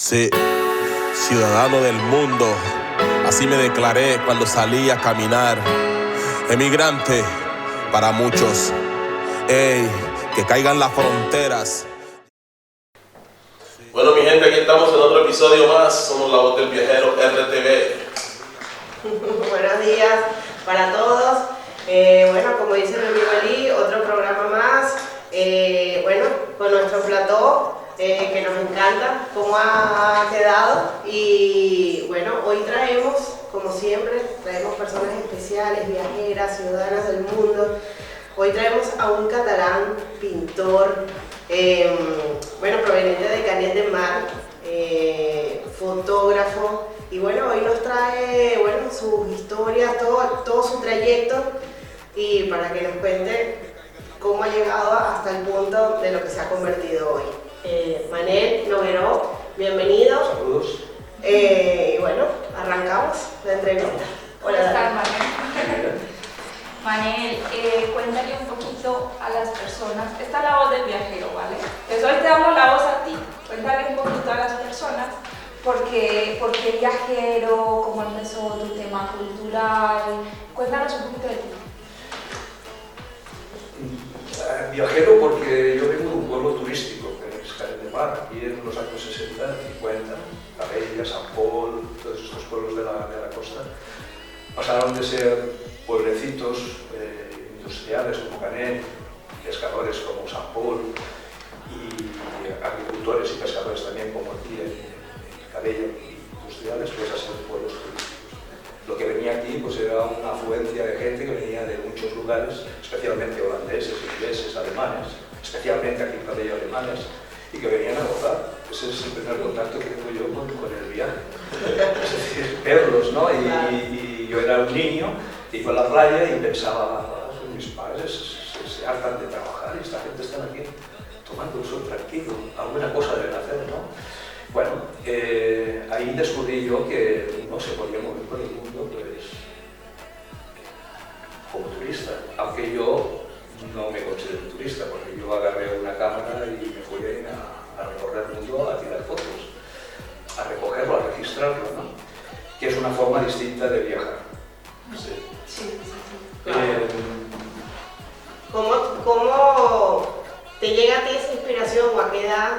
Sí, ciudadano del mundo, así me declaré cuando salí a caminar. Emigrante para muchos, ey, que caigan las fronteras. Bueno, mi gente, aquí estamos en otro episodio más. Somos La Voz del Viajero RTV. Buenos días para todos. Bueno, como dice mi amigo Ali, otro programa más. Con nuestro plató, que nos encanta cómo ha quedado. Y bueno, hoy traemos, como siempre, traemos personas especiales, viajeras, ciudadanas del mundo. Hoy traemos a un catalán pintor, proveniente de Canet de Mar, fotógrafo. Y bueno, hoy nos trae sus historias, todo su trayecto, y para que nos cuente cómo ha llegado hasta el punto de lo que se ha convertido hoy. Manel Nogueró, bienvenido. Saludos. Arrancamos la entrevista. Hola, ¿estás, Manel? Manel, cuéntale un poquito a las personas. Esta es La Voz del Viajero, ¿vale? Entonces hoy te damos la voz a ti. Cuéntale un poquito a las personas por qué viajero, cómo empezó tu tema cultural. Cuéntanos un poquito de ti. Viajero porque yo vengo de un pueblo turístico, que es Canet de Mar, y en los años 60, 50, Abella, San Pol, todos estos pueblos de la costa, pasaron de ser pueblecitos industriales como Canet, pescadores como San Pol, y agricultores y pescadores también como aquí en Cabello, industriales, pues a ser pueblos turísticos. Lo que venía aquí pues era una afluencia de gente que venía de muchos lugares, especialmente holandeses, ingleses, alemanes, especialmente aquí en Cabello alemanes, y que venían a gozar. Ese es el primer contacto que tengo yo con el viaje. Es decir, verlos, ¿no? Y yo era un niño, iba a la playa y pensaba, mis padres se hartan de trabajar y esta gente está aquí tomando un sol tranquilo, alguna cosa deben hacer, ¿no? Bueno, ahí descubrí yo que uno se podía mover por el mundo pues, como turista, aunque yo no me considero turista, porque yo agarré una cámara y me fui a recorrer el mundo a tirar fotos, a recogerlo, a registrarlo, ¿no? Que es una forma distinta de viajar. Sí. Claro. ¿Cómo te llega a ti esa inspiración o a qué edad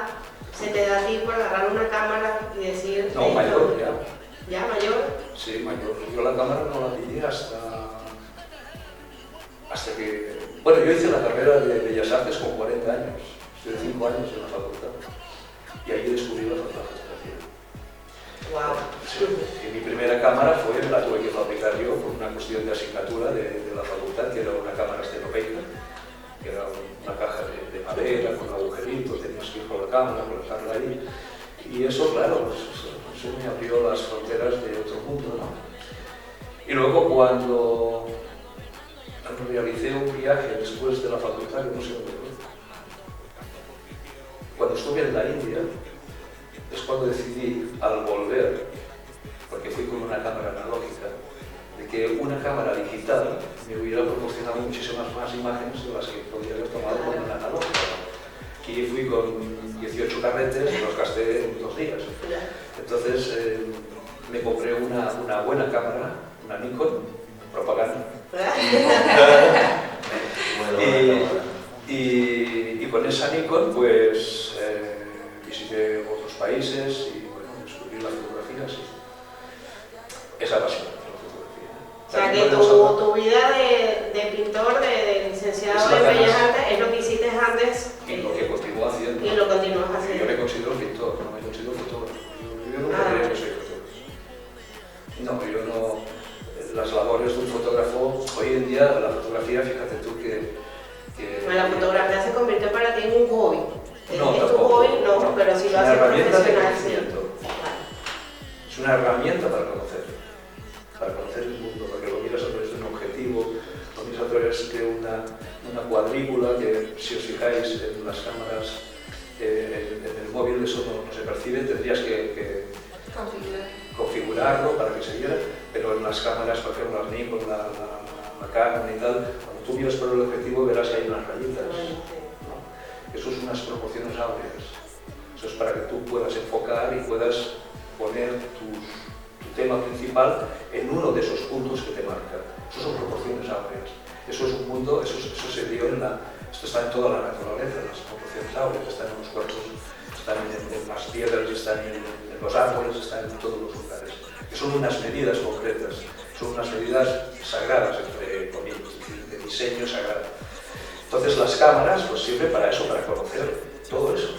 se te da a ti por agarrar una cámara y decir... No, mayor ya. ¿Ya, mayor? Sí, mayor. Yo la cámara no la pillé hasta que... Bueno, yo hice la carrera de Bellas Artes con 40 años. Estuve 5 años en la facultad. Y ahí descubrí la fotografía. Wow. Sí. Y mi primera cámara la tuve que fabricar yo por una cuestión de asignatura de la facultad, que era una cámara estenopeica, que era una caja de madera con agujeritos, tenías que ir con la cámara, colocarla ahí. Y eso, claro, eso me abrió las fronteras de otro mundo, ¿no? Y luego cuando realicé un viaje después de la facultad, que no sé dónde fue, cuando estuve en la India, es cuando decidí, al volver, porque fui con una cámara analógica, de que una cámara digital me hubiera proporcionado muchísimas más imágenes de las que podía haber tomado con una analógica. Aquí fui con 18 carretes y los gasté en 2 días. Entonces me compré una buena cámara, una Nikon, propaganda. Y con esa Nikon pues visité otros países y descubrí la fotografía así. Es apasionante la fotografía. O sea que tu vida de pintor, de licenciado en Bellas Artes, es lo que hiciste antes. Y lo que continúo haciendo. Y lo continúas haciendo. Yo me considero pintor, no me considero fotógrafo. Yo no creo que soy fotógrafo. No, yo no. Las labores de un fotógrafo, hoy en día la fotografía, fíjate tú que Bueno, la fotografía se convirtió para ti en un hobby. No, ¿Es tu hobby? No, pero si lo haces profesional, sí. Es una herramienta para conocer el mundo, porque lo miras a través de un objetivo, lo miras a través de una cuadrícula que, si os fijáis en las cámaras, en el móvil eso no se percibe, tendrías que configurarlo para que se viera, pero en las cámaras, por ejemplo, las Nikon, la Canon y tal, cuando tú miras por el objetivo verás que hay unas rayitas, ¿no? Eso es unas proporciones áureas. Eso es para que tú puedas enfocar y puedas poner tu tema principal en uno de esos puntos que te marcan. Eso son proporciones áureas. Eso es un mundo, eso se dio esto está en toda la naturaleza, las proporciones áureas, están en los cuerpos, están en las piedras, están en los árboles, están en todos los lugares. Que son unas medidas concretas, son unas medidas sagradas, entre comillas, es decir, de diseño sagrado. Entonces las cámaras pues sirven para eso, para conocer todo eso.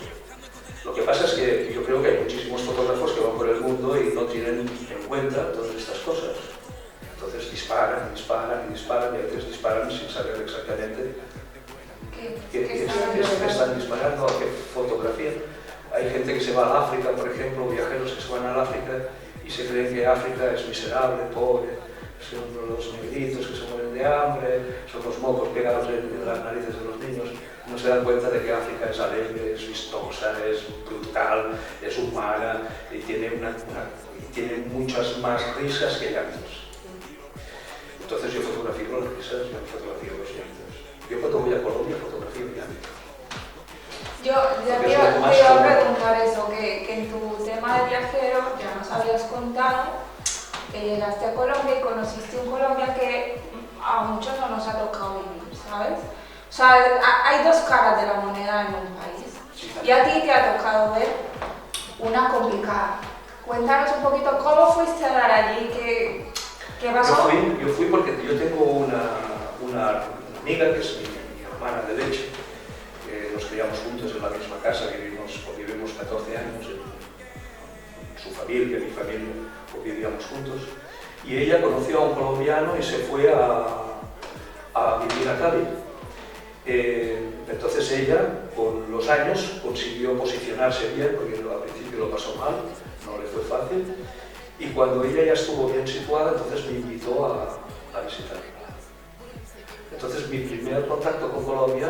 Lo que pasa es que yo creo que hay muchísimos fotógrafos que van por el mundo y no tienen en cuenta todas estas cosas. Entonces disparan y a veces disparan sin saber exactamente qué están disparando, a qué fotografía. Hay gente que se va a África, por ejemplo, viajeros que se van a África y se creen que África es miserable, pobre, son los negritos que se mueren de hambre, son los mocos pegados en las narices de los niños. No se dan cuenta de que África es alegre, es vistosa, es brutal, es humana y tiene muchas más risas que llantos. Entonces yo fotografío las risas, yo fotografío los llantos. Yo cuando voy a Colombia fotografío llantos. Yo ya te iba a preguntar eso, que en tu tema de viajero ya nos habías contado que llegaste a Colombia y conociste un Colombia que a muchos no nos ha tocado vivir, ¿sabes? O sea, hay dos caras de la moneda en un país y a ti te ha tocado ver una complicada. Cuéntanos un poquito cómo fuiste a dar allí, qué pasó. Yo fui porque yo tengo una amiga que es mi hermana de leche. Nos criamos juntos en la misma casa, vivimos 14 años en su familia, mi familia, vivíamos juntos. Y ella conoció a un colombiano y se fue a vivir a Cali. Entonces ella, con los años, consiguió posicionarse bien, porque al principio lo pasó mal, no le fue fácil. Y cuando ella ya estuvo bien situada, entonces me invitó a visitarla. Entonces mi primer contacto con Colombia,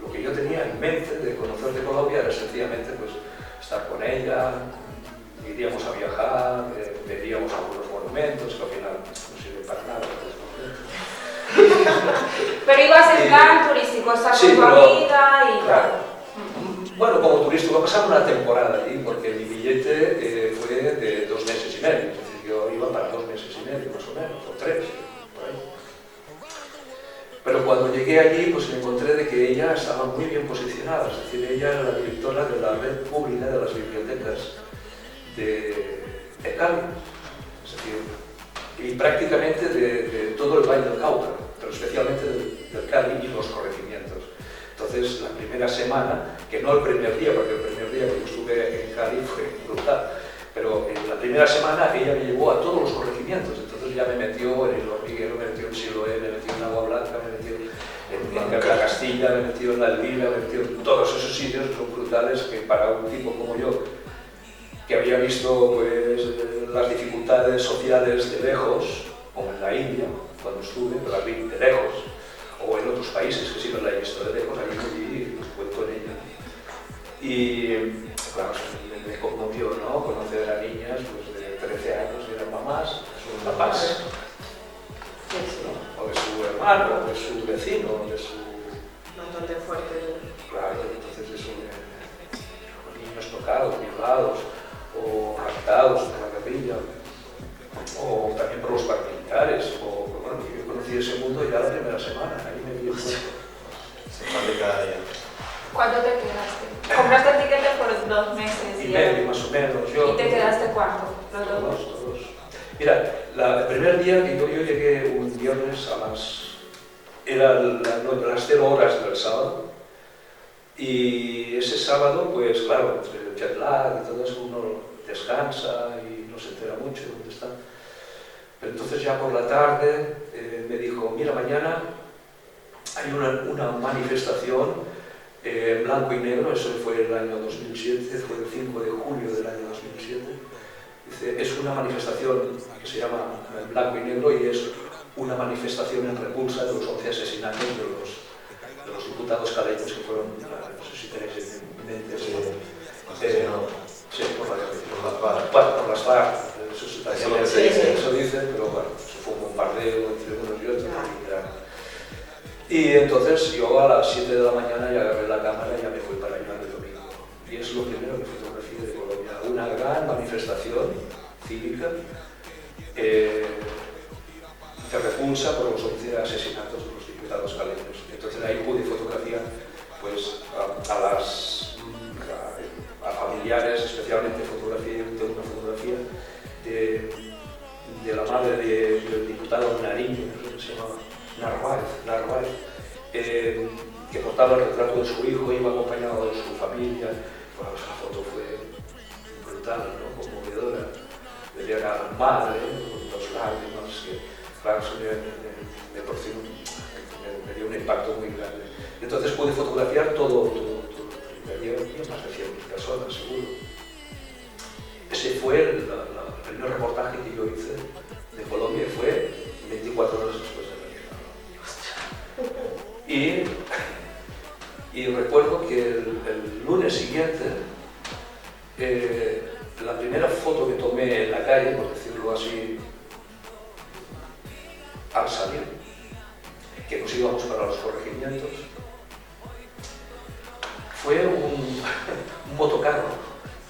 lo que yo tenía en mente de conocer de Colombia era sencillamente pues, estar con ella, iríamos a viajar, veríamos algunos monumentos que al final no sirven para nada. Pero ibas en plan turístico, estar con tu amiga y... Claro. Bueno, como turístico, pasar una temporada allí, porque mi billete fue de 2 meses y medio, es decir, yo iba para 2 meses y medio más o menos, o 3, por ahí. Pero cuando llegué allí, pues me encontré de que ella estaba muy bien posicionada, es decir, ella era la directora de la red pública de las bibliotecas de Cali, es decir, y prácticamente de todo el Valle del Cauca, pero especialmente del Cali y los corregimientos. Entonces, la primera semana, que no el primer día, porque el primer día que yo estuve en Cali fue brutal, pero en la primera semana ella me llevó a todos los corregimientos, entonces ya me metió en el Hormiguero, me metió en Siloé, me metió en Agua Blanca, me metió en la Castilla, me metió en La Elvira, me metió en todos esos sitios que son brutales, que para un tipo como yo, que había visto pues, las dificultades sociales de lejos, como en la India, cuando estuve, pero las vi de lejos, o en otros países que sí no la he visto de lejos, allí me vi y cuento en ella. Y claro, me conmovió, ¿no? Conocer a niñas pues, de 13 años que eran mamás, de sus papás, ¿no? O de su hermano, o de su vecino, o de su... Bastante fuerte. Claro, entonces eso de niños tocados, violados, o raptados por la guerrilla, o también por los paramilitares, o bueno, yo conocí ese mundo ya la primera semana, ahí me vi el cuento. Se fan de cada día. ¿Cuánto te quedaste? ¿Compraste el tiquete por 2 meses? Y medio, más o menos. ¿Y te quedaste cuánto? ¿Los dos? Todos. Mira, el primer día que yo llegué un viernes a las 0 horas del sábado, y ese sábado, pues claro, entre el jet lag y todo eso, uno descansa y no se entera mucho de dónde está. Pero entonces ya por la tarde me dijo, mira, mañana hay una manifestación en blanco y negro, eso fue el año 2007, fue el 5 de julio del año 2007. Dice, es una manifestación que se llama en blanco y negro y es una manifestación en repulsa de los 11 asesinatos de los diputados caleños que fueron, no sé si tenéis en mente, sí, por la guerrilla. Por las FARC. Eso dice, pero bueno, eso fue un bombardeo entre unos y otros. Y entonces yo a las 7 de la mañana ya agarré la cámara y ya me fui para allá de domingo. una gran manifestación cívica de repulsa por los 11 asesinatos de los diputados galenos. Entonces ahí pude fotografiar pues, a familiares, especialmente tengo una fotografía de la madre del diputado Nariño, que se llamaba Narváez, que portaba el retrato de su hijo, iba acompañado de su familia. Bueno, esa foto fue brutal, ¿no? Conmovedora. Veía a la madre, con dos lágrimas, que claro, me dio un impacto muy grande. Entonces pude fotografiar todo. Había más de 100.000 personas, seguro. Ese fue el primer reportaje que yo hice de Colombia, fue 24 horas después de la guerra. Y recuerdo que el lunes siguiente, la primera foto que tomé en la calle, por decirlo así, al salir, que nos íbamos para los corregimientos, fue un motocarro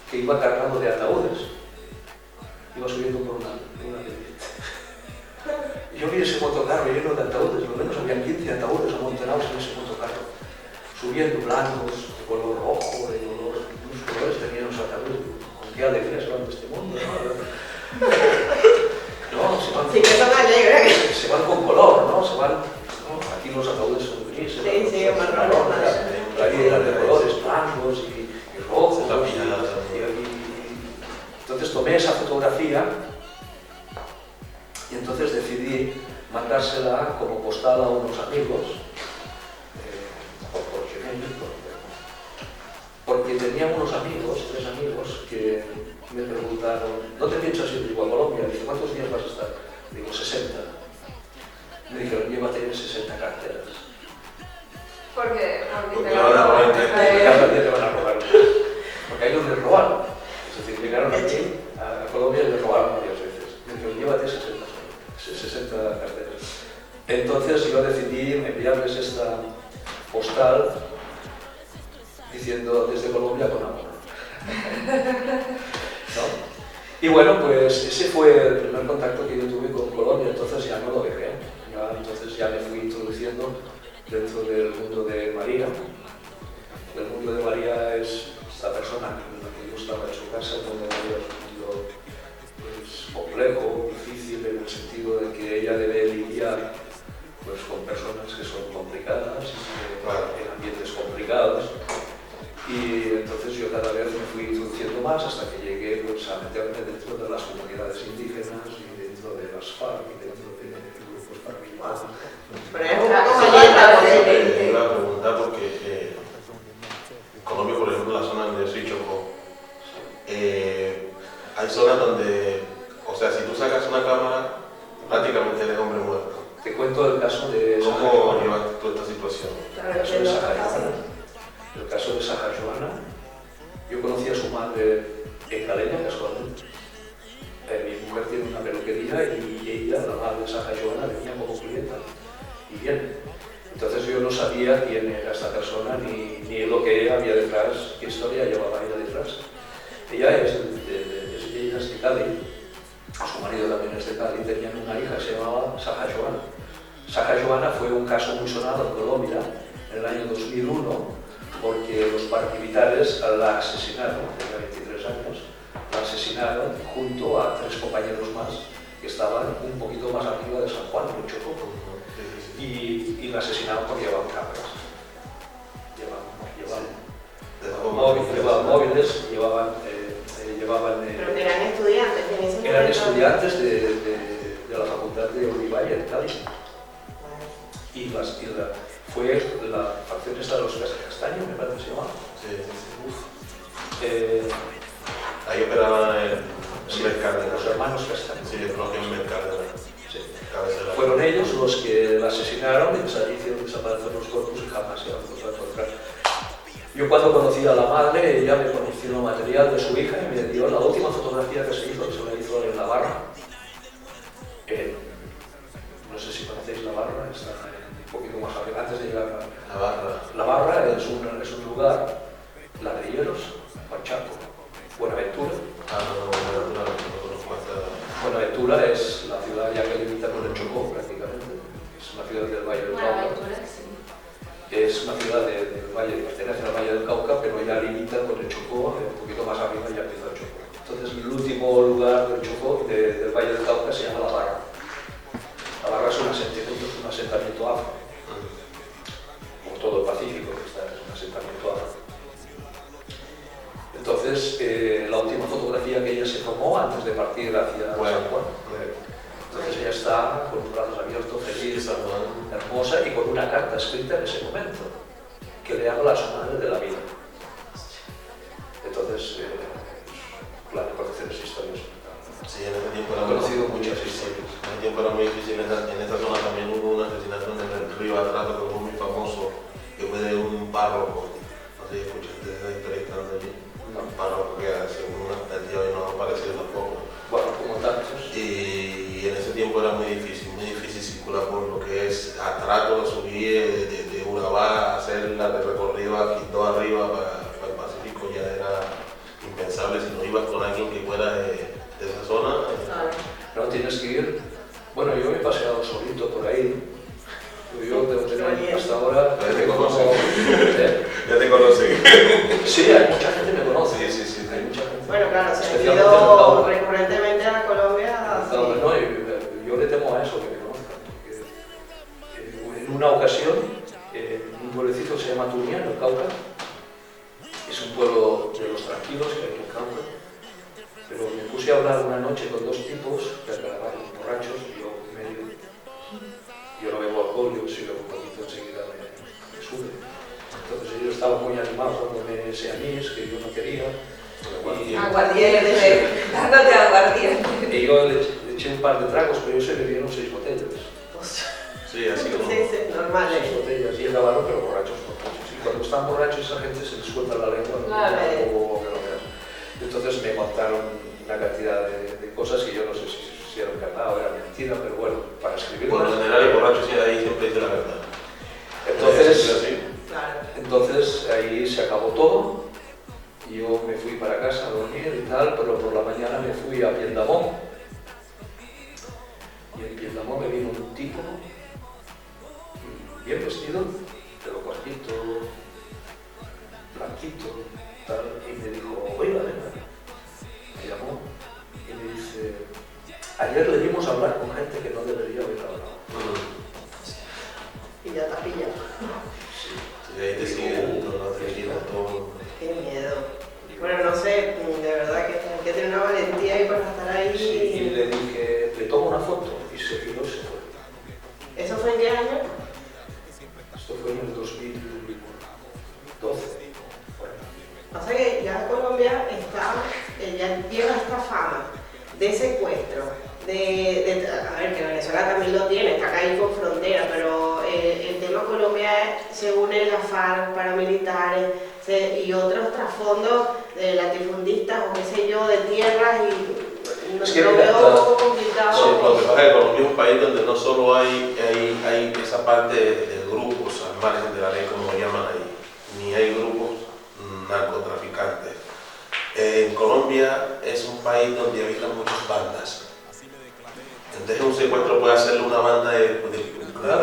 que iba cargado de ataúdes. Iba subiendo por una pendiente. Yo vi ese motocarro lleno de ataúdes, por lo menos había 15 ataúdes amontonados en ese motocarro, subiendo blancos, de color rojo, de color, unos colores tenían los ataúdes. Con qué alegría se van de este mundo, ¿no? Se van, sí, que son alegres. se van con color, ¿no? Se van, ¿no? Aquí los ataúdes son grises, sí, marrones, ahí eran de colores blancos y rojos. Entonces tomé esa fotografía y entonces decidí mandársela como postal a unos amigos por Gmail, porque tenía unos amigos, 3 amigos, que me preguntaron: ¿dónde piensas ir? Digo, a Colombia. Dice, ¿cuántos días vas a estar? Digo, 60. Me dijeron, llévate 60 carteras. Porque te van a robar. Cada día te van a robar. Porque ahí les robaron. Es decir, llegaron aquí a Colombia y les robaron varias veces. Me dijeron, llévate 60 carteras. Entonces yo decidí enviarles esta postal diciendo desde Colombia con amor. ¿No? Y bueno, pues ese fue el primer contacto que yo tuve con Colombia, entonces ya no lo dejé. Entonces ya me fui introduciendo dentro del mundo de María. El mundo de María es esta persona con la que yo estaba en su casa, donde María es un mundo pues, complejo, difícil, en el sentido de que ella debe lidiar pues, con personas que son complicadas, en ambientes complicados. Y entonces yo cada vez me fui introduciendo más hasta que llegué pues, a meterme dentro de las comunidades indígenas y dentro de las FARC y dentro de grupos paramilitares. Pero es un poco caliente. Una pregunta porque en Colombia, por ejemplo, la zona donde yo soy Chocó, hay zonas donde, o sea, si tú sacas una cámara, prácticamente eres hombre muerto. Te cuento el caso de ¿Cómo llevas tú esta situación? El caso de Saja Joana. Yo conocí a su madre en Caleña, casualmente. Mi mujer tiene una peluquería y ella, la madre de Saja Joana, venía como clienta. Y bien. Entonces yo no sabía quién era esta persona ni lo que había detrás, qué historia llevaba ella detrás. Ella es de Cali, su marido también es de Cali, tenían una hija que se llamaba Saja Joana. Saja Joana fue un caso muy sonado en Colombia en el año 2001, porque los paramilitares la asesinaron, tenía 23 años, la asesinaron junto a 3 compañeros más que estaban un poquito más arriba de San Juan, en Chocó, y la asesinaron porque llevaban cámaras. Llevaban móviles, llevaban pero que eran estudiantes, eran estudiantes de la Facultad de Olivalle, de Cali. Y fue la facción esta de los Castaños, me parece que se llamaba. Sí. Ahí operaban el mercado. Los hermanos Castaños. Sí, el propio mercado. Sí. Fueron ellos los que la asesinaron y hicieron desaparecer los cuerpos y jamás se han vuelto a encontrar. Yo cuando conocí a la madre, ella me conoció material de su hija y me dio la última fotografía que se la hizo en La Barra. No sé si conocéis La Barra, está un poquito más arriba, antes de llegar a La Barra. La Barra es un lugar, ladrilleros, Pachaco, Buenaventura, no conozco hasta... Bueno, Tula es la ciudad ya que limita con el Chocó prácticamente. Es una ciudad del Valle del Cauca. Es una ciudad del Valle, pertenece al Valle del Cauca, pero ya limita con el Chocó, un poquito más arriba ya empieza el Chocó. Entonces el último lugar del Chocó, del Valle del Cauca, se llama La Barra. La Barra es un asentamiento afro, como todo el Pacífico, es un asentamiento afro. Entonces, la última fotografía que ella se tomó antes de partir hacia San Juan. Entonces ella está con los brazos abiertos, feliz, hermosa y con una carta escrita en ese momento que le habla a su madre de la vida. Entonces, claro, conocer esas historias. Sí, en ese tiempo era conocido muchas historias. En ese tiempo era muy difícil. En esa zona también hubo un asesinato en el río Atrato que fue muy famoso, que fue de un párroco. No sé si escuchaste esa historia que están allí. Un párroco que según hasta el día de hoy no ha aparecido tampoco. Bueno, como tantos. Y en ese tiempo era muy difícil circular por lo que es Atrato, subir de Urabá, hacer la de recorrido a Quito arriba para el Pacífico ya era impensable si no ibas con alguien que fuera de esa zona. No tienes que ir. Bueno, yo me he paseado solito por ahí. Yo hasta ahora. Ya te conocen. Ya te conocen. Sí, hay mucha gente que me conoce. Sí. Hay mucha gente. Bueno, claro, se ha ido recurrentemente a Colombia. No, yo le temo a eso, que me conozcan. Porque, en una ocasión, un pueblecito que se llama Tunia, en el Cauca, es un pueblo de los tranquilos que hay en el Cauca, pero me puse a hablar una noche con dos tipos que acabaron borrachos y yo no bebo alcohol, yo si bebo un poquito enseguida me sube. Entonces ellos estaban muy animados dándome ese anís que yo no quería. Aguardiente, dándote aguardiente. Y yo le eché un par de tragos, pero ellos se bebieron 6 botellas. Sí, así como... Sí, normal. 6 botellas y acabaron, pero borrachos. Y cuando están borrachos esa gente se les suelta la lengua, Claro. o que lo veas. Entonces me contaron una cantidad de cosas que yo no sé si era verdad o era mentira, pero bueno, para escribir. Por lo general el borracho sí ahí siempre dice la verdad. Entonces ahí se acabó todo. Y yo me fui para casa a dormir y tal, pero por la mañana me fui a Piendamón. Y en Piendamón me vino un tipo bien vestido, pelo cortito, blanquito, tal, y me dijo, oiga, venga. Me llamó y me dice, ayer le dimos a hablar con gente que no debería haber hablado. Y ya te pillado. Sí, ahí te siguen todo. Qué miedo. Bueno, no sé, de verdad que hay que tener una valentía ahí para estar ahí. Sí, y le dije, le tomo una foto y se giró y se fue. ¿Eso fue en qué año? Esto fue en el 2012. O sea que ya Colombia ya lleva esta fama de secuestro, a ver, que Venezuela también lo tiene, está acá ahí con frontera, pero el tema Colombia se une las FARC, paramilitares y otros trasfondos de latifundistas o qué sé yo, de tierras y Es que lo veo un poco complicado. Sí, lo que pasa es que Colombia es un país donde no solo hay esa parte de grupos al margen de la ley, como lo llaman ahí, ni hay grupos narcotraficantes. En Colombia es un país donde habitan muchas bandas. Entonces un secuestro puede hacerle una banda de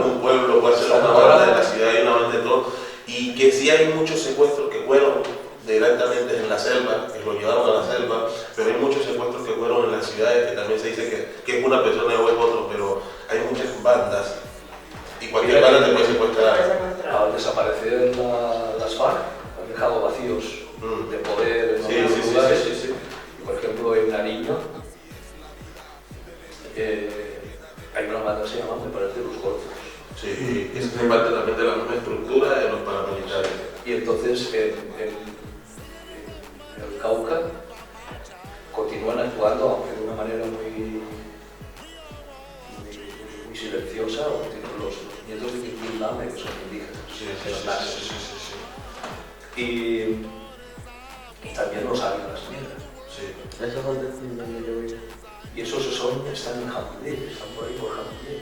un pueblo, puede hacerle una banda de la ciudad y una banda de todo. Y que sí hay muchos secuestros que fueron directamente en la selva, que lo llevaron a la selva, pero hay muchos secuestros que fueron en las ciudades, que también se dice que es una persona o es otro, pero hay muchas bandas y cualquier banda te puede secuestrar. Al desaparecer las FARC, han dejado vacíos de poder en algunos lugares. Sí. Por ejemplo, en Nariño hay una banda que se llama, me parece, Los Golfos. Sí, eso es parte también de la misma estructura de los paramilitares. Y entonces en el Cauca continúan actuando, aunque de una manera muy silenciosa, los nietos de Quintana, que son indígenas. Sí. Y también los águilas negras. Sí. Eso es donde yo vivo. Y esos están en Jamundí, están por ahí por Jamundí.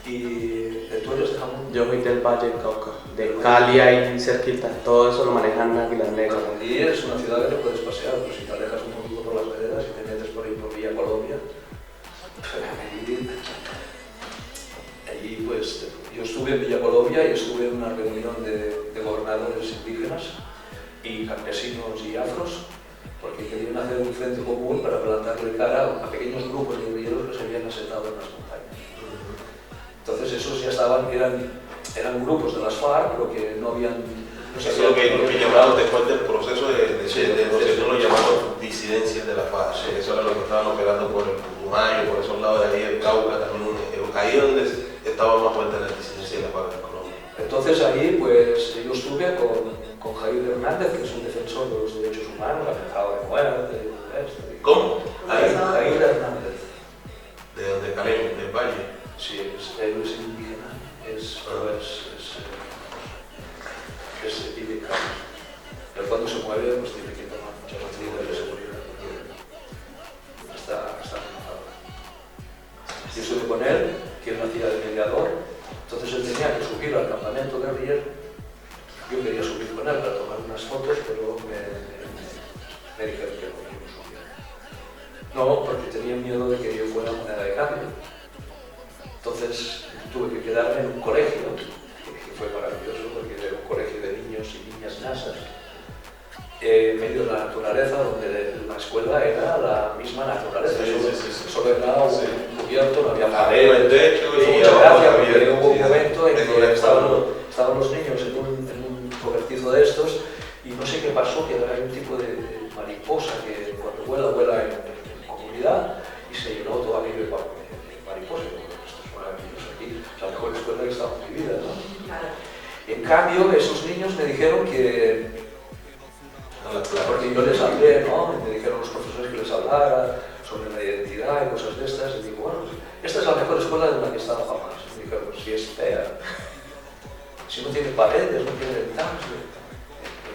Y tú eres de Jamundí. Yo soy del Valle del Cauca, del Cali ahí cerquita, todo eso lo manejan Águilas Negras. Allí es una ciudad que te puedes pasear, pero si te alejas un poquito por las veredas y te metes por ahí por Villa Colombia, allí pues yo estuve en Villa Colombia y estuve en una reunión de gobernadores indígenas y campesinos y afros, porque querían hacer un frente común para plantarle cara a pequeños grupos de guerrilleros que se habían asentado en las montañas. Entonces esos ya eran grupos de las FARC, pero que no habían... Eso es lo que llamaron después del proceso de negociación, lo llamaron disidencias de la FARC. Sí. Eso era lo que estaban operando por el Putumayo, por esos lados de ahí, el Cauca, también, ahí donde estaba más fuerte la disidencia de la FARC en Colombia. Entonces ahí pues yo estuve con Jair Hernández, que es un defensor de los derechos humanos, amenazado de muerte, ¿Cómo? Jair Hernández. ¿De donde Calén, del Valle? Sí, él es indígena, es típica. Pero cuando se mueve, pues tiene que tomar muchas medidas de seguridad. Está amenazado. Yo estuve con él, que él hacía de mediador, entonces él tenía que subir al campamento guerrillero. Yo quería subir con él para tomar unas fotos, pero me dijeron que no subiera. No, porque tenía miedo de que yo fuera moneda de cambio. Entonces tuve que quedarme en un colegio, que fue maravilloso, porque era un colegio de niños y niñas nasas, en medio de la naturaleza, donde la escuela era la misma naturaleza. Solo era un cubierto, no había paredes. Y gracias, porque hubo un momento en que estaban los niños en un cobertizo de estos, y no sé qué pasó, que hay un tipo de mariposa que cuando vuela en comunidad, y se llenó todo aquello de mariposa. La mejor escuela que estamos vividas, ¿no? Claro. En cambio, esos niños me dijeron que, porque yo les hablé, ¿no? Me dijeron los profesores que les hablara sobre la identidad y cosas de estas, y digo, bueno, esta es la mejor escuela de la que he estado jamás. Y me dijeron, pues si es fea, si no tiene paredes, no tiene ventanas,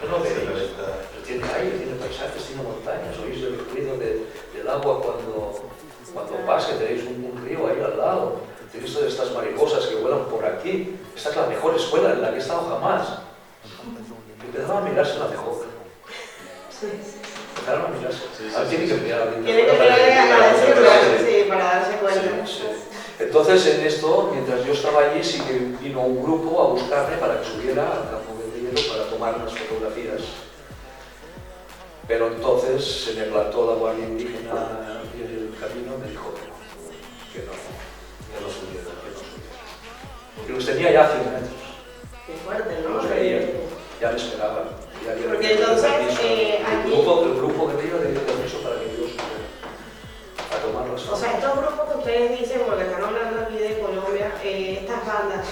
no veis, pero tiene aire, tiene paisajes, tiene montañas, oís el ruido del agua cuando pasa, tenéis un río ahí al lado. He visto de estas mariposas que vuelan por aquí. Esta es la mejor escuela en la que he estado jamás. Empezaron a mirarse la mejor. Empezaron a mirarse. Ahora tiene que mirar a la tiene que mirar para darse cuenta. Sí. Entonces, en esto, mientras yo estaba allí, sí que vino un grupo a buscarme para que subiera al campo de hielo para tomar unas fotografías. Pero entonces se me plantó la guardia indígena en el camino y me dijo que no subiera. Porque los tenía ya a 100 metros. Qué fuerte, ¿no? Los veía, ya me esperaban. Porque entonces, aquí... El grupo que me dio le dio permiso para que yo subiera a tomar las fotos. O sea, estos grupos que ustedes dicen, porque están hablando aquí de Colombia, estas bandas,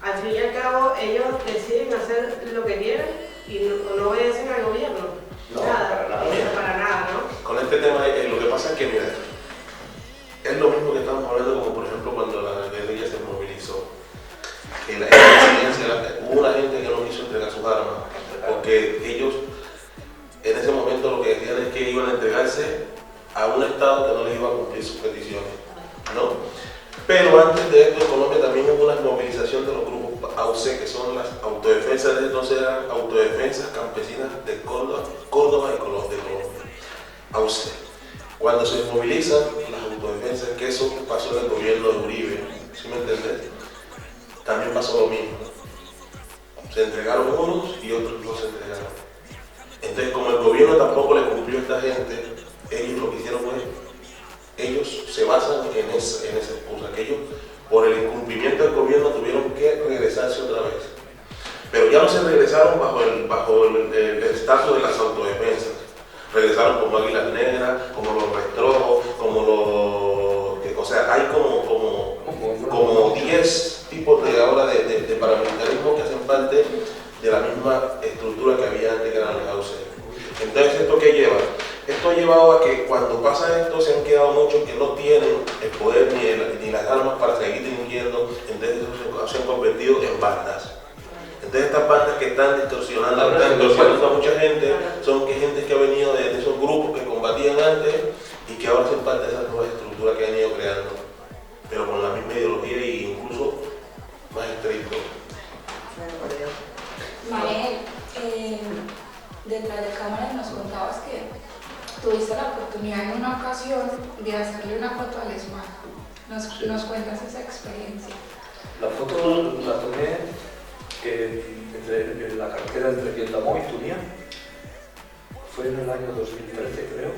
al fin y al cabo, ellos deciden hacer lo que quieren y no obedecen al gobierno. No, nada, para nada, ¿no? Con este tema, lo que pasa es que, mira, es lo mismo que estamos hablando, como por ejemplo cuando la guerrilla se movilizó, que la disidencia, hubo una gente que no quiso entregar sus armas, porque ellos en ese momento lo que decían es que iban a entregarse a un Estado que no les iba a cumplir sus peticiones, ¿no? Pero antes de esto en Colombia también hubo una movilización de los grupos AUC, que son las autodefensas, entonces eran autodefensas campesinas de Córdoba y Colombia. AUC. Cuando se movilizan las autodefensas, que eso pasó en el gobierno de Uribe, ¿sí me entiendes? También pasó lo mismo. Se entregaron unos y otros no se entregaron. Entonces, como el gobierno tampoco le cumplió a esta gente, ellos lo que hicieron fue, ellos se basan en esa excusa, que ellos por el incumplimiento del gobierno tuvieron que regresarse otra vez. Pero ya no se regresaron bajo el estatus de las autodefensas. Regresaron como Águilas Negras, como los Restrojos, como los... O sea, hay como 10 tipos de ahora de paramilitarismo que hacen parte de la misma estructura que había antes, que eran los AUC. Entonces, ¿esto qué lleva? Esto ha llevado a que cuando pasa esto se han quedado muchos que no tienen el poder ni las armas para seguir delinquiendo, entonces se han convertido en bandas. Entonces estas bandas que están distorsionando a mucha gente, son gente que ha venido de esos grupos que combatían antes y que ahora son parte de esa nueva estructura que han ido creando, pero con la misma ideología e incluso más estricto. tuviste la oportunidad en una ocasión de hacerle una foto al ESMAD. ¿Nos cuentas esa experiencia? La foto la tomé en la carretera entre Piendamó y Tunía. Fue en el año 2013, creo.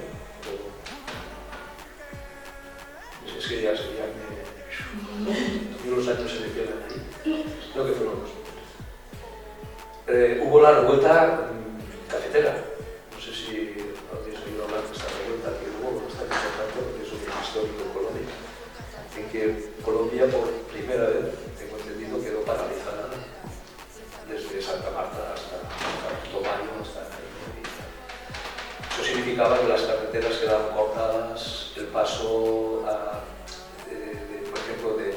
Es que ya los años se me pierden ahí. Creo que fueron los. Hubo la revuelta cafetera. No sé si habéis oído hablar de esta revuelta que hubo, no está tanto, porque es un histórico en Colombia, en que Colombia por primera vez, tengo entendido, quedó paralizada desde Santa Marta hasta Tomayo, hasta ahí. Eso significaba que las carreteras quedaban cortadas, el paso, por ejemplo, de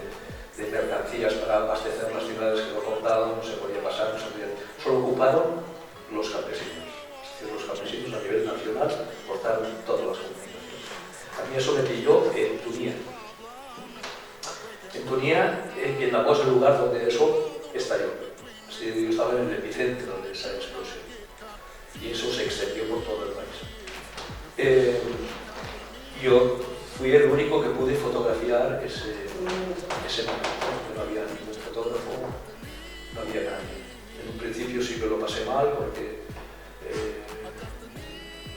mercancías para abastecer las ciudades quedó cortado, no se podía pasar, no se podía. Solo ocuparon los campesinos. Es decir, los campesinos a nivel nacional cortaron todas las comunicaciones. A mí eso me pilló en Tunía. En Tunía, en Piendamó es el lugar donde eso estalló. Es decir, yo estaba en el epicentro de esa explosión. Y eso se extendió por todo el país. Yo fui el único que pude fotografiar ese momento. No había ningún fotógrafo, no había nadie. En un principio sí que lo pasé mal porque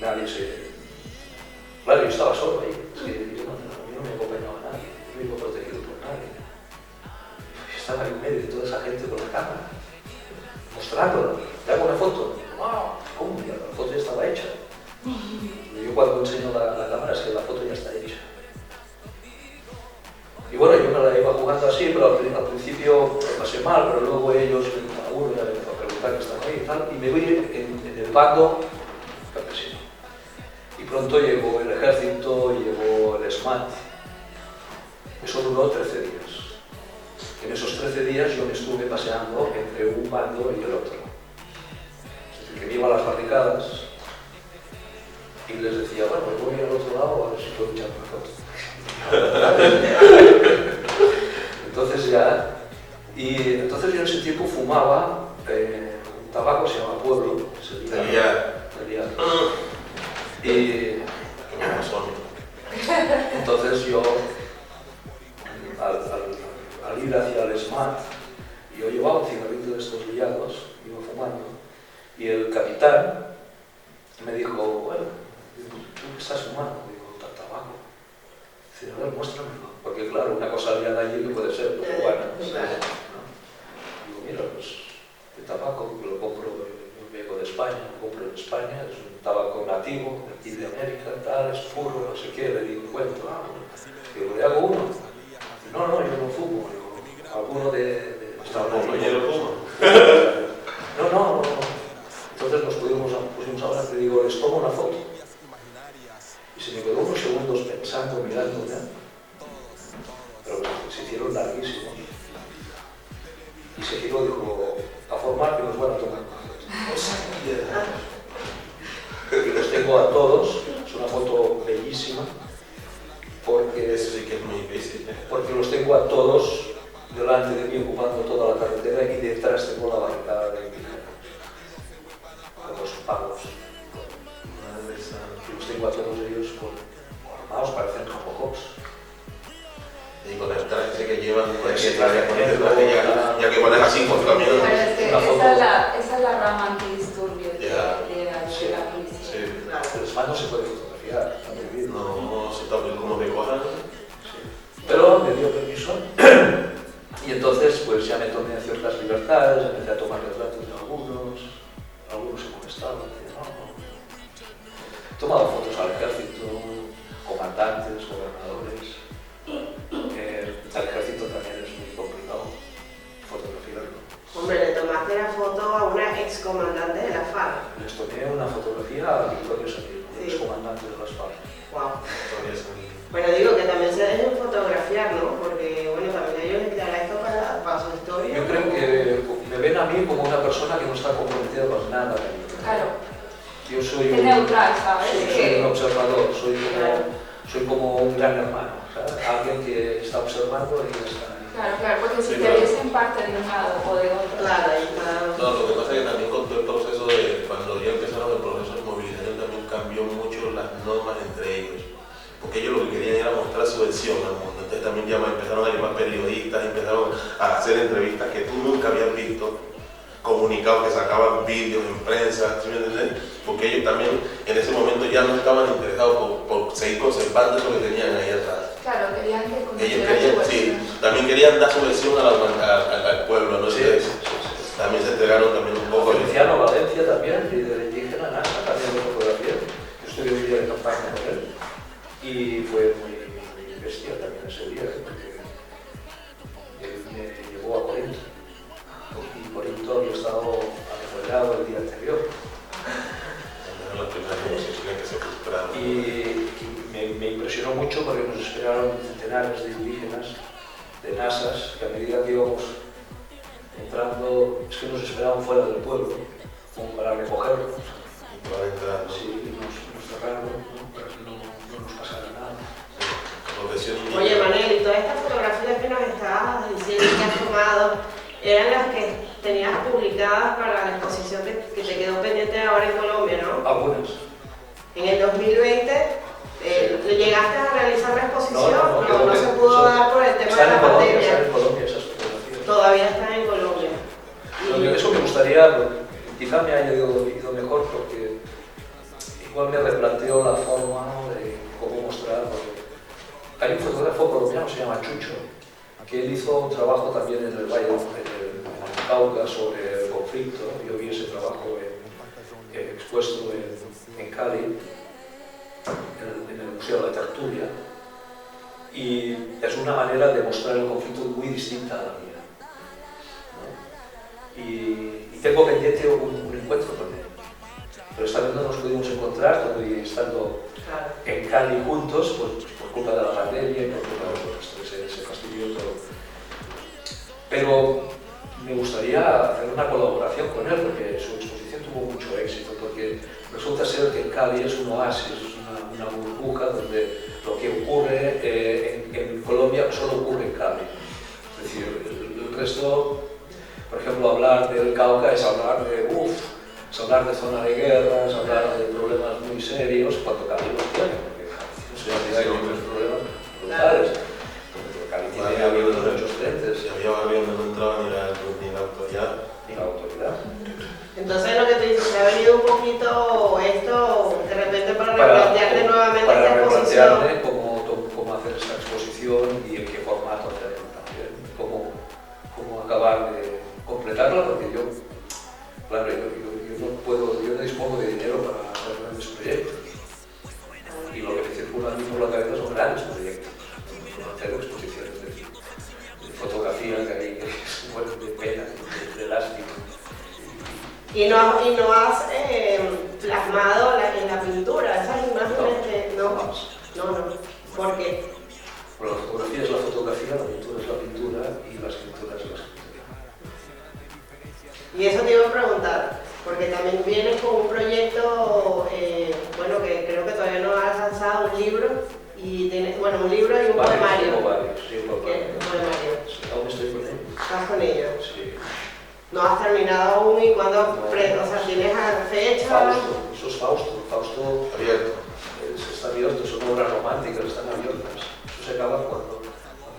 nadie se... Claro, yo estaba solo ahí. Es que yo no me acompañaba a nadie, yo no iba protegido por nadie. Estaba en medio de toda esa gente con la cámara, mostrándola. ¿Te hago una foto? ¡Wow! ¿Cómo? Ya la foto ya estaba hecha. Yo cuando enseño la cámara es que la foto ya está hecha. Y bueno, yo me la iba jugando así, pero al principio lo pasé mal, pero luego ellos, algunos ya me empezaron a preguntar que están ahí y tal, y me voy en el bando campesino. Y pronto llegó el ejército, llegó el SMAT. Eso duró 13 días. En esos 13 días yo me estuve paseando entre un bando y el otro. Es decir, que me iba a las barricadas y les decía, bueno, pues voy al otro lado a ver si puedo echar una foto. Entonces ya, entonces yo en ese tiempo fumaba un tabaco que se llama Pueblo, que se llama y entonces yo al ir hacia el SMAT, yo llevaba un cigarrito de estos liados, iba fumando, y el capitán me dijo, bueno, ¿tú qué estás fumando? Digo, tabaco. Dice, a ver, muéstramelo. Porque claro, una cosa liada allí no puede ser, pero bueno, ¿no? Digo, mira, pues el tabaco lo compro, yo vengo de España, lo compro en España, es un tabaco nativo, de aquí de América, tal, es puro, no sé qué, le digo, cuento, digo, ¿le hago uno? No, yo no fumo, digo, alguno de ¿Hasta un compañero fumo? No. Entonces nos pusimos ahora, te digo, les tomo una foto. Y se me quedó unos segundos pensando, mirando, pero se hicieron larguísimos. Y se giró y dijo, a formar que nos van a tomar una foto. Y los tengo a todos, es una foto bellísima, porque, Eso sí que es muy difícil. porque los tengo a todos delante de mí ocupando toda la carretera y detrás tengo la barricada de indígenas, con los pagos. Y los tengo a todos ellos armados, parecen robocops. Y con el traje que llevan, pues ese traje con ese traje ya que pones así con camino. Pero es que esa es la rama antidisturbios de la policía. Sí. El SMAT no se puede fotografiar, está prohibido. No, se toca como me cojan. Sí. Pero me dio permiso y entonces pues ya me tomé ciertas libertades, empecé a tomar retratos de algunos se molestaban, decían, no. He tomado fotos al ejército, comandantes, gobernadores. Al ejército también es muy complicado fotografiarlo. Hombre, le tomaste la foto a una excomandante de la FARC. Les tomé una fotografía a Victoria Samir, Sí. excomandante de las FARC. Wow. Bueno, digo que también se dejen fotografiar, ¿no? Porque, bueno, también a ellos les quedará esto para su historia. Yo creo que me ven a mí como una persona que no está comprometida con nada. Claro. Yo soy Es neutral, ¿sabes? soy un observador, soy como un gran hermano, ¿sabes? Alguien que está observando y está ahí. Claro, porque si Sí, te claro. viesen parte de un lado o de otro. Claro, ahí está. No, lo que pasa es que también con todo el proceso de cuando ya empezaron el proceso de movilización también cambió mucho la las normas entre ellos, porque ellos lo que querían era mostrar su versión al mundo. Entonces también ya empezaron a llamar periodistas, empezaron a hacer entrevistas que tú nunca habías visto, comunicados que sacaban vídeos en prensa, ¿sí me entiendes? Porque ellos también en ese momento ya no estaban interesados por seguir conservando eso que tenían ahí atrás. Claro, querían que Ellos conociera querían, su sí, versión. también querían dar su versión al pueblo, ¿no? Sí, Entonces, sí, sí. también se entregaron también un poco. Feliciano Valencia también, líder indígena, NASA, también de fotografía. Yo estuve un día de campaña con él y fue muy bestia también ese día, porque él me llevó a Corinto y Corinto había estado ametrallado el día anterior. Las primeras negociaciones que se frustraron. Y me impresionó mucho porque nos esperaron centenares de indígenas, de NASAs, que a medida que íbamos entrando, es que nos esperaban fuera del pueblo, como para recogernos. Para entrar, ¿no? Sí, y nos cerraron, ¿no? Para que no nos pasara nada. Protección Oye, indígena. Manel, y todas estas fotografías que nos estabas diciendo que has tomado, ¿eran las que tenías publicadas para la exposición que te quedó pendiente ahora en Colombia, no? Algunas. En el 2020, ¿llegaste a realizar la exposición? No, No se pudo dar por el tema de la pandemia. Están en Colombia esas fotografías. Todavía están en Colombia. Eso me gustaría, quizá me haya ido mejor porque igual me replanteo la forma, ¿no?, de cómo mostrar. Hay un fotógrafo colombiano que se llama Chucho, que él hizo un trabajo también en el Valle, en el Cauca, sobre el conflicto. Yo vi ese trabajo expuesto en Cali, en el Museo de la Tertulia, y es una manera de mostrar el conflicto muy distinta a la mía, ¿no? Y tengo pendiente un encuentro con él, pero esta vez no nos pudimos encontrar, estoy estando Claro. en Cali juntos, pues, por culpa de la pandemia y por culpa de vosotros, se fastidió todo. Pero me gustaría hacer una colaboración con él, porque su exposición tuvo mucho éxito, porque resulta ser que Cali es un oasis, es una burbuja donde lo que ocurre en Colombia solo ocurre en Cali. Es decir, el resto, por ejemplo, hablar del Cauca es hablar es hablar de zona de guerra, es hablar de problemas muy serios, cuando Cali no tiene, porque hay otros problemas brutales. Cali tiene abiertos muchos frentes. Si había barrios donde no entraba ni la autoridad. Ni la autoridad. Entonces lo que te dices, te ha venido un poquito esto de repente para replantearte nuevamente para esta exposición. replantearme cómo hacer esta exposición y en qué formato hacerlo también, cómo acabar de completarla, porque yo, claro, yo no dispongo de dinero para hacer grandes proyectos, y lo que me circula a mí por la cabeza son grandes proyectos, no hacer exposiciones de fotografía que hay que es de pena, de lástima. Y no has plasmado en la pintura esas imágenes que... No. ¿Por qué? Bueno, la fotografía es la fotografía, la pintura es la pintura y la escritura es la escritura. Y eso te iba a preguntar, porque también vienes con un proyecto, bueno, que creo que todavía no has lanzado, un libro, y tienes, bueno, un libro y un poemario. Tengo varios, sí, ¿Qué? Un poemario. Sí, aún estoy con él. ¿Estás con ello? Sí. No has terminado aún y cuando, No. o sea, tienes fecha. Fausto, eso es Fausto. Fausto Abierto. está abierto, son obras románticas, están abiertas. Eso se acaba cuando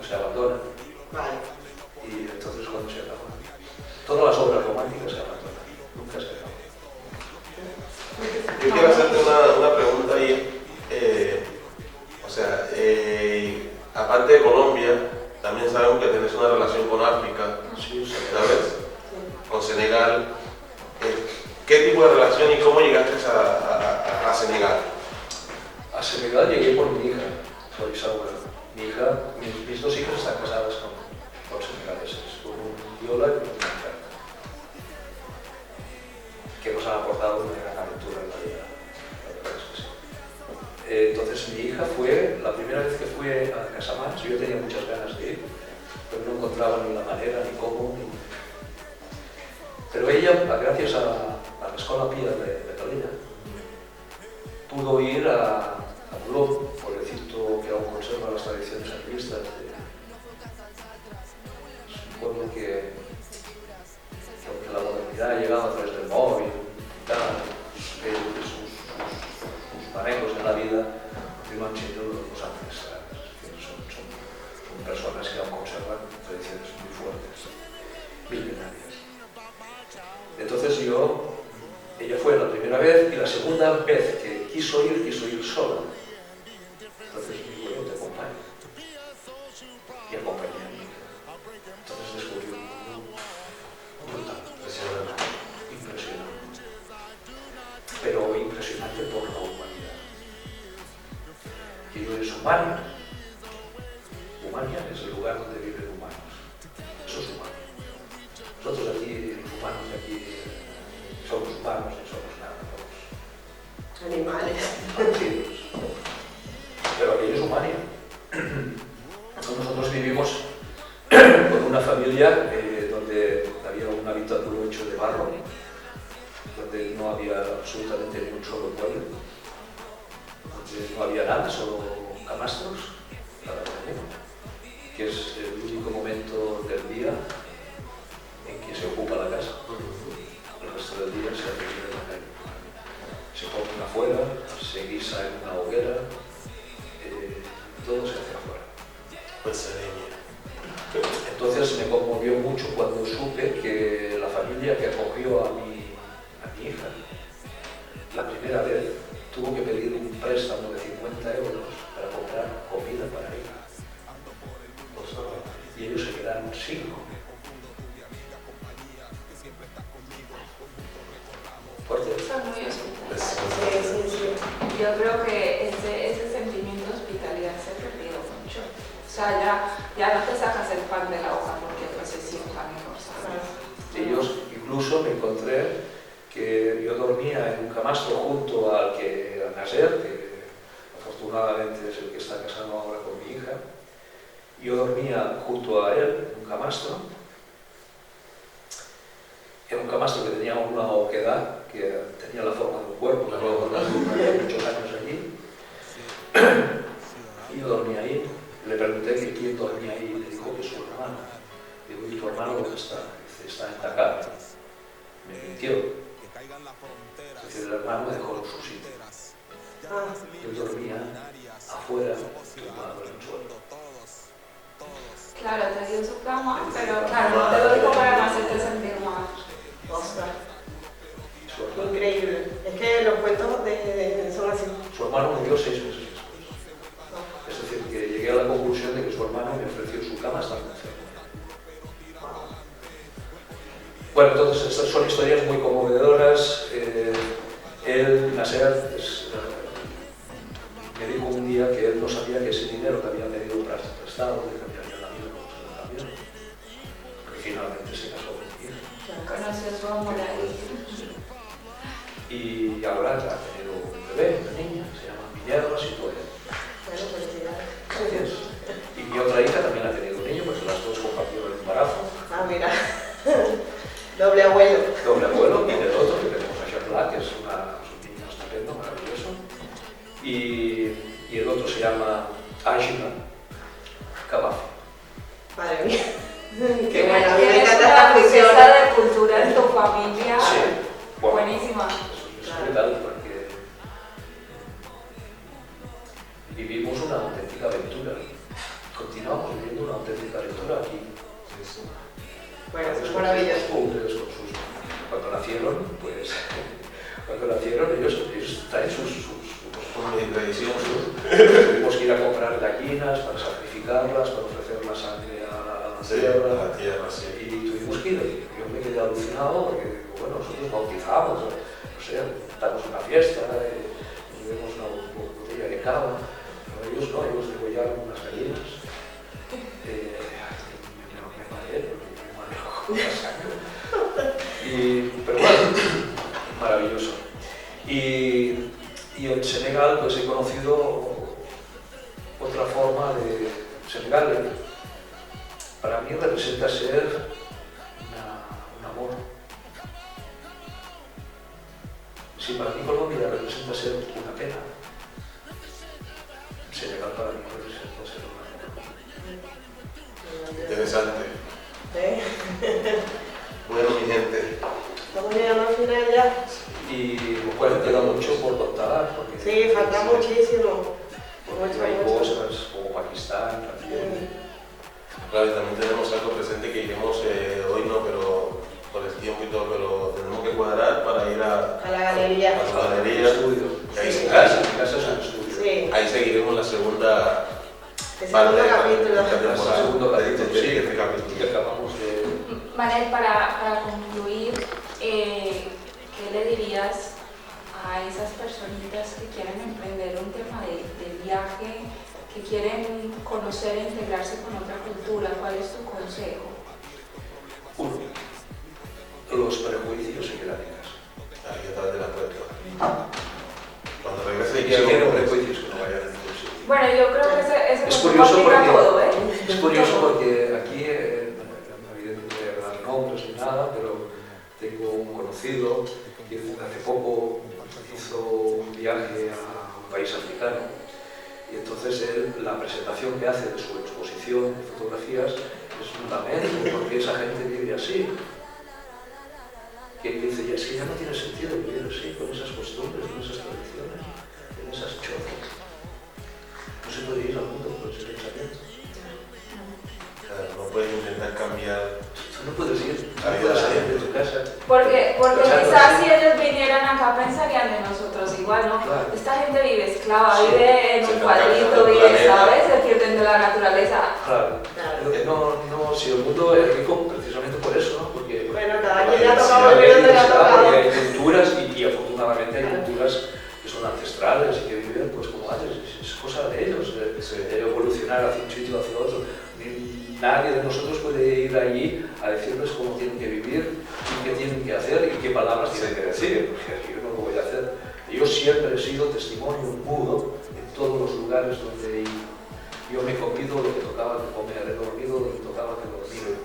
se abandona. Vale. Y entonces cuando se acaba. Todas las obras románticas se abandonan, nunca se acaban. Yo quiero hacerte una pregunta ahí. Aparte de Colombia, también sabemos que tenés una relación con África, Sí, ¿sabes? Con Senegal. ¿Qué tipo de relación y cómo llegaste a Senegal? A Senegal llegué por mi hija, por Isaura. Mi hija, mis dos hijas están casadas con senegaleses, con un viola y con un dominicano, que nos han aportado una gran aventura en la vida. La verdad es que sí. Entonces mi hija fue, la primera vez que fue a Casamance, yo tenía muchas ganas de ir, pero no encontraba ni la manera, ni cómo. Pero ella, gracias a la Escola Pia de Calella, pudo ir a Bulón, pueblecito que aún conserva las tradiciones artistas. Es un pueblo que aunque la modernidad ha llegado a través del móvil y tal, sus maneras ciclos de la vida continúan siendo los ancestrales. Es decir, son personas que aún conservan tradiciones muy fuertes, milenarias. Entonces ella fue la primera vez, y la segunda vez que quiso ir sola. Entonces digo, yo te acompaño. Y acompañé a mi hija. Entonces descubrí un mundo brutal, impresionante. Pero impresionante por la humanidad. Y yo es Humania. Humania es el lugar donde viven humanos. Eso es Humania. Nosotros aquí, humanos de aquí, somos humanos, no somos nada, somos Animales. partidos. Pero aquello es Humania. Nosotros vivimos con una familia donde había un habitáculo hecho de barro, donde no había absolutamente ni un solo mueble, donde no había nada, solo camastros para dormir, que es el único momento del día en que se ocupa la casa. El resto del día se hace en la calle. Se come afuera, se guisa en una hoguera, todo se hace afuera. Pues se leña. Entonces me conmovió mucho cuando supe que la familia que acogió a mi hija la primera vez tuvo que pedir un préstamo de 50 euros para comprar comida para ella. Y ellos se quedaron sin comida. Fuerte. Son muy hospitalarios. Sí. Yo creo que ese sentimiento de hospitalidad se ha perdido mucho. O sea, ya no te sacas el pan de la hoja porque pues es un pan mejor, ¿sabes? Ellos, incluso me encontré que yo dormía en un camastro junto al Nasser, que afortunadamente es el que está casado ahora con mi hija. Yo dormía junto a él en un camastro. Era un camastro que tenía una oquedad, que tenía la forma de un cuerpo, que luego muchos años allí. Y yo dormía ahí. Le pregunté que quién dormía ahí y me dijo que su hermano. Digo, ¿y tu hermano dónde está? Dice, está en Dakar. Me mintió. Es decir, el hermano me dejó su sitio. Yo dormía afuera, tumbado en el suelo. Claro, te dio su cama, pero claro, no te lo digo para hacerte sentir mal. Ostras, Su hermano, increíble. Es que los cuentos son así. su hermano murió 6 meses después. Es decir, que llegué a la conclusión de que su hermano me ofreció su cama hasta el enfermo. Bueno, entonces estas son historias muy conmovedoras. Él, Nasser, me dijo un día que él no sabía que ese dinero que había pedido prestado le cambiaría la vida como se lo cambió. Porque finalmente se casó con mi hija. Conoció su amor ahí. Y ahora ha tenido un bebé, una niña, se llama Minerva Situé. Bueno, felicidades. Gracias. Y mi otra hija también ha tenido un niño, pues las dos compartieron el embarazo. Ah, mira. Doble abuelo. Doble abuelo, y del otro, que tenemos a Charlotte, que es un niño estupendo, maravilloso. Y el otro se llama Ajna Kabafi. Madre mía. Qué Tienes buena, me una encanta esta fusión. riqueza de cultura en tu familia. Sí, bueno, Buenísima. es brutal porque vivimos una auténtica aventura. Continuamos viviendo una auténtica aventura aquí. Bueno, eso es Con sus maravilloso. costumbres, cuando nacieron, pues, cuando nacieron ellos traen sus tradiciones. Tuvimos que ir a comprar gallinas para sacrificarlas, para ofrecer la sangre a la tierra. sí. Y tuvimos que ir. Yo me quedé alucinado porque, bueno, nosotros bautizamos, no sé, damos una fiesta, bebemos una botella de cava, pero ellos no, ellos degollaron unas gallinas. Me mareé porque me marejo con la sangre. Pero bueno, maravilloso. Y en Senegal pues he conocido otra forma de Senegal. Para mí representa ser un amor. Si para mí Colombia representa ser una pena, Senegal para mí representa ser un amor. Interesante. ¿Eh? Bueno, mi gente. Estamos llegando al final ya. Y bueno, queda mucho por contar. Porque Sí, falta mucho. muchísimo. Hay cosas como Pakistán también. Claro, y también tenemos algo presente que iremos hoy no, pero por el tiempo y todo, pero tenemos que cuadrar para ir a la galería. A la galería. Estudio. Y ahí, Mi casa es un estudio. Sí. ahí seguiremos la segunda El segundo capítulo. El segundo capítulo, sí, este capítulo. que acabamos de... Manel, para concluir, ¿qué le dirías a esas personitas que quieren emprender un tema de viaje, que quieren conocer e integrarse con otra cultura? ¿Cuál es tu consejo? Uno, los prejuicios se quedan en casa. Ahí atrás de la puerta. Cuando regrese Si quieren prejuicios, que no vayan a ningún sitio. Bueno, yo creo que ese Es consejo curioso aplica porque, todo, ¿eh? es curioso porque aquí, no evidentemente dar nombres ni nada, pero tengo un conocido que hace poco hizo un viaje a un país africano y entonces él, la presentación que hace de su exposición de fotografías es un lamento porque esa gente vive así. Que dice, ya es que ya no tiene sentido vivir así, con esas costumbres, con esas tradiciones, con esas chozas. No se puede ir al mundo con ese pensamiento. Claro, no puedes intentar cambiar. Tú no puedes ir, no puedes salir de tu casa. Porque Claro, quizás sí. si ellos vinieran acá pensarían de nosotros igual, ¿no? Claro. Esta gente vive esclava, Sí. vive en Se un están cuadrito, cansando del vive, planeta. ¿sabes? Se pierden de la naturaleza. Claro. Claro. No, si el mundo es rico precisamente por eso, ¿no? Porque Bueno, cada quien le ha tocado hay vivir donde le ha diversidad, tocado. porque hay culturas y afortunadamente hay culturas que son ancestrales y que viven pues como antes, es cosa de ellos, de evolucionar hacia un sitio hacia otro. Nadie de nosotros puede ir allí a decirles cómo tienen que vivir, y qué tienen que hacer y qué palabras tienen que decir, porque yo no lo voy a hacer. Yo siempre he sido testimonio mudo en todos los lugares donde he ido. Yo me he comido lo que tocaba que comer, he dormido lo que tocaba que dormir,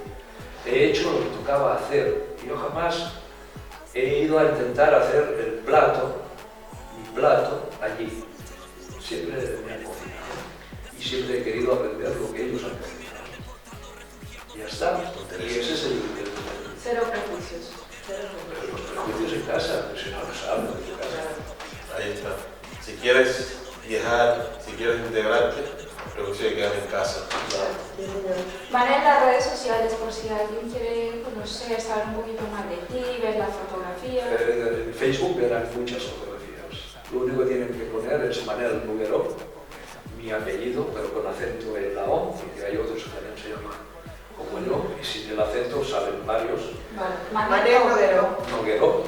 he hecho lo que tocaba hacer. Yo jamás he ido a intentar hacer el plato, mi plato, allí. Siempre me han cocinado y siempre he querido aprender lo que ellos han cocinado. Y ya está. Y ese es el Cero prejuicios. pero los prejuicios en casa, si no lo saben de tu casa. Ahí está. Si quieres viajar, si quieres integrarte, prejuicios que quedan en casa. Manel, las redes sociales, por si alguien quiere conocer, saber un poquito más de ti, ver las fotografías. En Facebook verán muchas fotografías. Lo único que tienen que poner es Manel Nogueró, mi apellido, pero con acento en la O, porque hay otros que también se llaman como yo, y sin el acento salen varios. Vale. Manel Nogueró. Nogueró,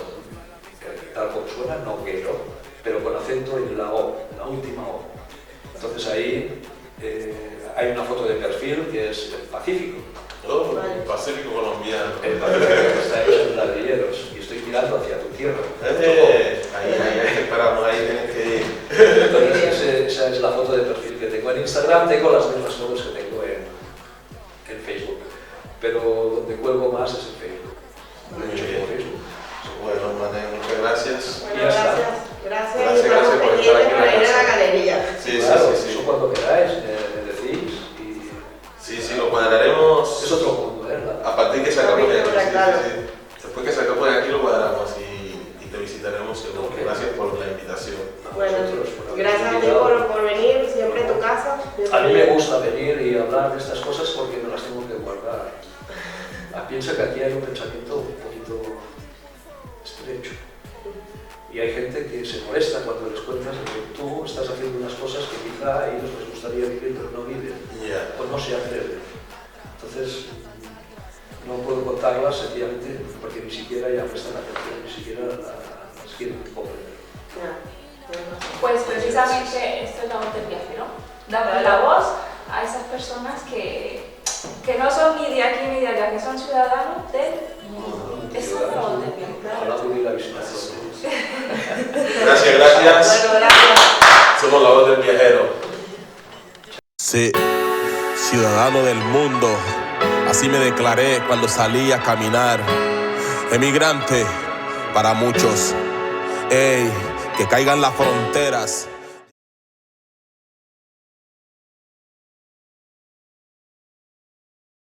tal como suena, Nogueró, pero con acento en la O, la última O. Entonces ahí hay una foto de perfil que es el Pacífico. Oh, Vale. Pacífico colombiano. El Pacífico que está hecho en ladrilleros y estoy mirando hacia tu tierra. Ahí te esperamos, ahí tienes que ir. Entonces esa es la foto de perfil que tengo en Instagram. Tengo las mismas fotos que tengo en Facebook, pero donde cuelgo más es en Facebook. Lo he hecho Muy bien. por Facebook. Bueno, Manel, muchas gracias. Bueno, Ya está. gracias. Gracias, Y estamos gracias por estar pendientes aquí en para la ir a la casa. galería. Sí, Claro, sí, sí, eso sí. cuando queráis me decís y Sí, lo cuadraremos. es otro mundo, ¿eh? A partir que sacamos de aquí. Claro. Sí. Después que sacamos de aquí lo cuadramos y te visitaremos seguro. Ok. Gracias por la invitación. Bueno, Vosotros por haberme gracias a ti invitado. por venir, siempre tu casa. A mí me gusta venir y hablar de estas cosas porque me las tengo que guardar. Piensa que aquí hay un pensamiento un poquito estrecho. Y hay gente que se molesta cuando les cuentas que tú estás haciendo unas cosas que quizá a ellos les gustaría vivir pero no viven Ya. o no se atreven. Entonces, no puedo contarlas sencillamente porque ni siquiera ya prestan atención, ni siquiera las quieren comprender. Pues precisamente esto es la voz del viajero. Damos la voz a esas personas que no son ni de aquí ni de allá, que son ciudadanos del mundo. Esa es la voz del viajero. Ojalá pudiera visitarlos. Gracias, gracias. Bueno, gracias. Somos la voz del viajero. Sí, ciudadano del mundo. Así me declaré cuando salí a caminar. Emigrante para muchos. Ey, que caigan las fronteras.